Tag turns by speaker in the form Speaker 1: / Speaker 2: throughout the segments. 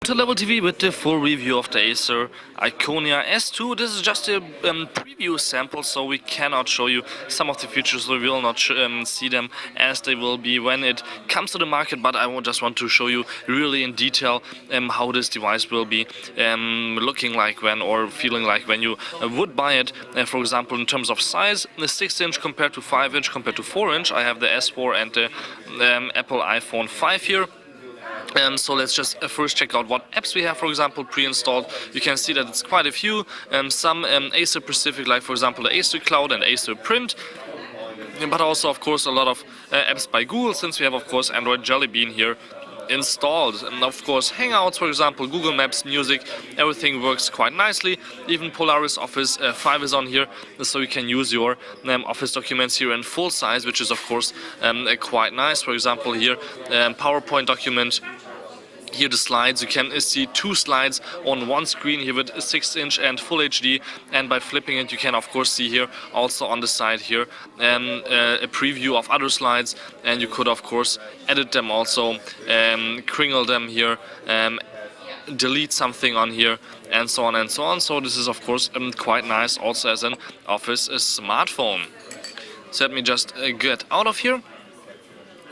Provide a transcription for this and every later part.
Speaker 1: to Level TV with the full review of the Acer Iconia S2. This is just a preview sample, so we cannot show you some of the features, so we will not see them as they will be when it comes to the market, but I just want to show you really in detail how this device will be looking like when, or feeling like when you would buy it. For example, in terms of size, the 6-inch compared to 5-inch compared to 4-inch. I have the S4 and the Apple iPhone 5 here. So let's just first check out what apps we have, for example, pre-installed. You can see that it's quite a few, some Acer specific, like for example the Acer Cloud and Acer Print, but also of course a lot of apps by Google, since we have of course Android Jelly Bean here installed. And of course Hangouts, for example, Google Maps, music, everything works quite nicely. Even Polaris Office 5 is on here, so you can use your Office documents here in full size, which is of course quite nice. For example here, PowerPoint document. Here the slides, you can see 2 slides on one screen here with 6-inch and full HD, and by flipping it you can of course see here also on the side here a preview of other slides, and you could of course edit them also, kringle them here, delete something on here, and so on and so on. So this is of course quite nice also as an Office smartphone. So let me just get out of here.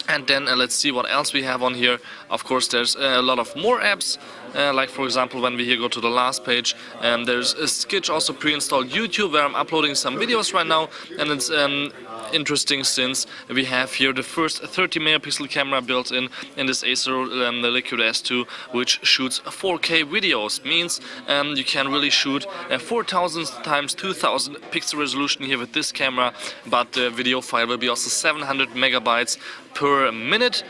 Speaker 1: And then let's see what else we have on here. Of course there's a lot of more apps, like for example when we here go to the last page, there's a Sketch, also pre-installed YouTube, where I'm uploading some videos right now, and it's interesting since we have here the first 30 megapixel camera built in this Acer the Liquid S2, which shoots 4K videos. Means you can really shoot 4000 times 2000 pixel resolution here with this camera, but the video file will be also 700 megabytes per minute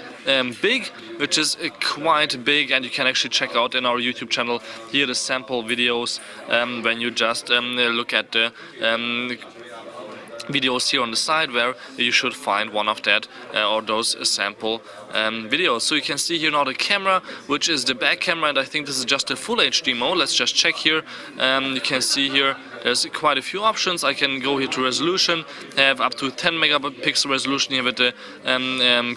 Speaker 1: big, which is quite big, and you can actually check out in our YouTube channel here the sample videos when you just look at the videos here on the side, where you should find one of that or those sample videos. So you can see here now the camera, which is the back camera, and I think this is just a full HD mode. Let's just check here. You can see here there's quite a few options. I can go here to resolution, have up to 10 megapixel resolution here with the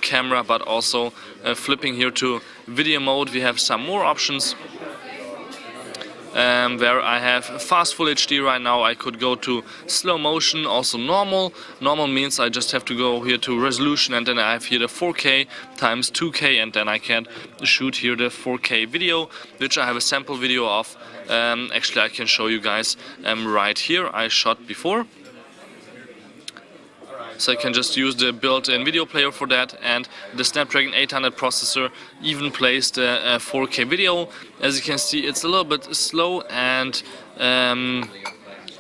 Speaker 1: camera, but also flipping here to video mode, we have some more options. Where I have fast full HD right now. I could go to slow motion, also normal. Normal means I just have to go here to resolution, and then I have here the 4K times 2K, and then I can shoot here the 4K video, which I have a sample video of. Actually I can show you guys right here. I shot before. So I can just use the built-in video player for that, and the Snapdragon 800 processor even plays the 4K video. As you can see, it's a little bit slow and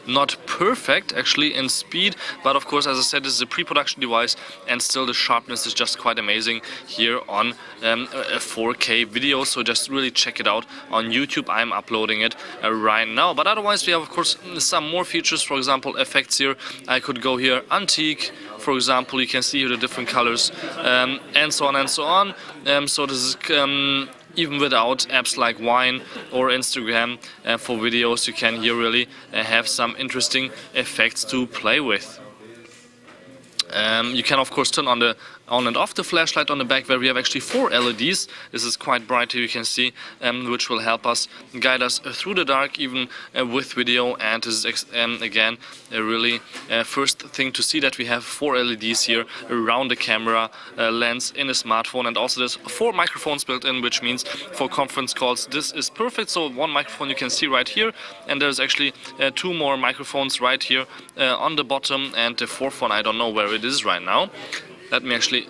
Speaker 1: not perfect actually in speed, but of course, as I said, this is a pre-production device, and still the sharpness is just quite amazing here on a 4K video. So just really check it out on YouTube. I'm uploading it right now. But otherwise we have of course some more features. For example, effects here. I could go here antique, for example. You can see here the different colors, and so on and so on. So this is even without apps like Wine or Instagram for videos, you can here really have some interesting effects to play with. You can of course turn on the on and off the flashlight on the back, where we have actually 4 LEDs. This is quite bright here, you can see, which will help us guide us through the dark even with video. And this is again a really first thing to see, that we have 4 LEDs here around the camera lens in a smartphone, and also there's 4 microphones built in, which means for conference calls this is perfect. So one microphone you can see right here, and there's actually 2 more microphones right here on the bottom, and the 4th one I don't know where it is right now. Let me actually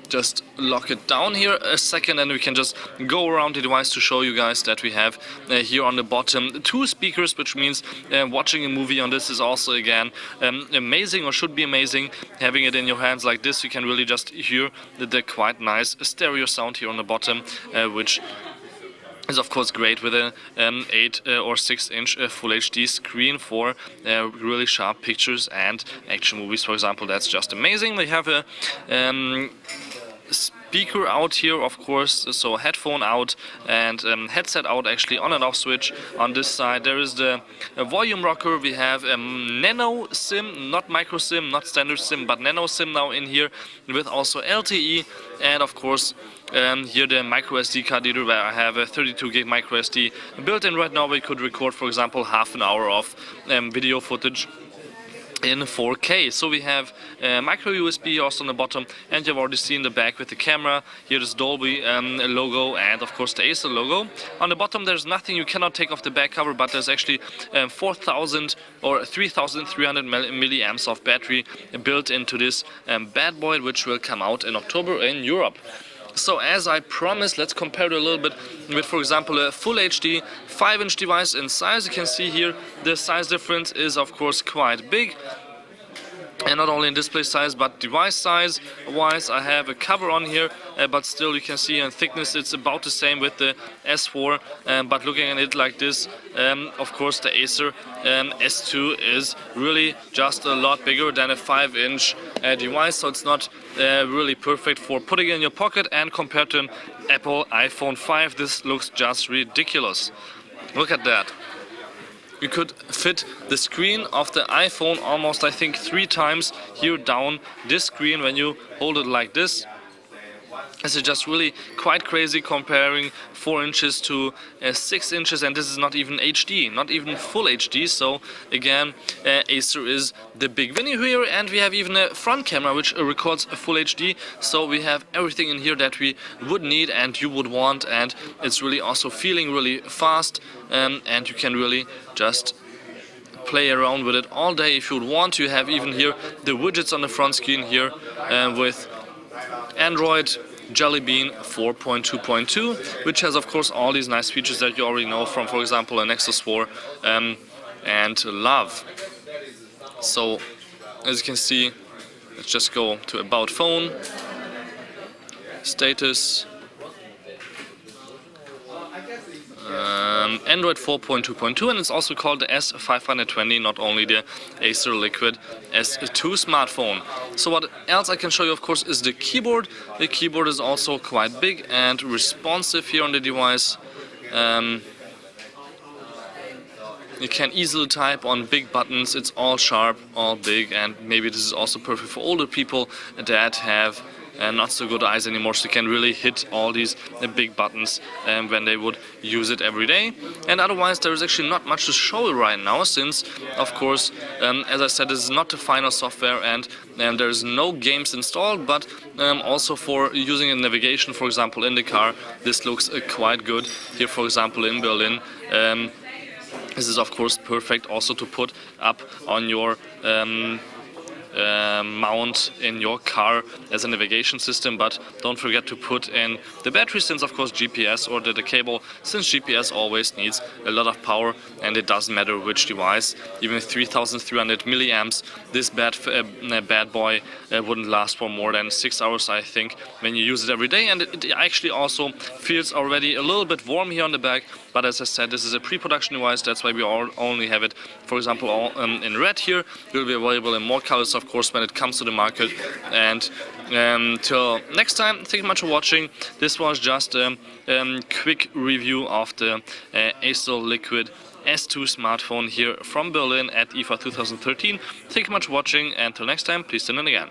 Speaker 1: just lock it down here a second, and we can just go around the device to show you guys that we have here on the bottom 2 speakers, which means watching a movie on this is also again amazing, or should be amazing. Having it in your hands like this, you can really just hear the quite nice stereo sound here on the bottom, which is of course great with a 8 or 6-inch full HD screen for really sharp pictures and action movies, for example. That's just amazing. We have a speaker out here, of course, so headphone out and headset out, actually on and off switch on this side. There is the volume rocker. We have a nano SIM, not micro SIM, not standard SIM, but nano SIM now in here with also LTE, and of course here the micro SD card reader, where I have a 32 gig micro SD built in right now. We could record, for example, half an hour of video footage in 4K. So we have micro USB also on the bottom, and you've already seen the back with the camera. Here is Dolby logo, and of course the Acer logo. On the bottom there's nothing, you cannot take off the back cover, but there's actually 4,000 or 3,300 milliamps of battery built into this bad boy, which will come out in October in Europe. So as I promised, let's compare it a little bit with, for example, a full HD 5-inch device in size. You can see here the size difference is of course quite big. And not only in display size but device size wise. I have a cover on here, but still you can see in thickness it's about the same with the S4, but looking at it like this, of course the Acer S2 is really just a lot bigger than a 5-inch device, so it's not really perfect for putting in your pocket, and compared to an Apple iPhone 5 this looks just ridiculous. Look at that. You could fit the screen of the iPhone almost, I think, 3 times here down this screen when you hold it like this. This is just really quite crazy, comparing 4 inches to 6 inches, and this is not even HD, not even full HD. So again, Acer is the big winner here, and we have even a front camera which records a full HD. So we have everything in here that we would need and you would want, and it's really also feeling really fast, and you can really just play around with it all day if you would want. You have even here the widgets on the front screen here with Android Jelly Bean 4.2.2, which has of course all these nice features that you already know from, for example, a Nexus 4 and Love. So as you can see, let's just go to About Phone, Status, Android 4.2.2, and it's also called the S520, not only the Acer Liquid S2 smartphone. So what else I can show you, of course, is the keyboard. The keyboard is also quite big and responsive here on the device. You can easily type on big buttons. It's all sharp, all big, and maybe this is also perfect for older people that have not so good eyes anymore, so you can really hit all these big buttons when they would use it every day. And otherwise there is actually not much to show right now, since of course as I said, this is not the final software, and there's no games installed, but also for using a navigation, for example in the car, this looks quite good. Here, for example, in Berlin, this is of course perfect also to put up on your mount in your car as a navigation system, but don't forget to put in the battery, since of course GPS, or the cable, since GPS always needs a lot of power, and it doesn't matter which device. Even 3,300 milliamps, this bad boy wouldn't last for more than 6 hours, I think, when you use it every day. And it actually also feels already a little bit warm here on the back, but as I said, this is a pre-production device, that's why we only have it, for example, all in red here. It will be available in more colors, of course, when it comes to the market. And till next time, thank you much for watching. This was just a quick review of the Acer Liquid S2 smartphone here from Berlin at IFA 2013. Thank you much for watching, and till next time, please tune in again.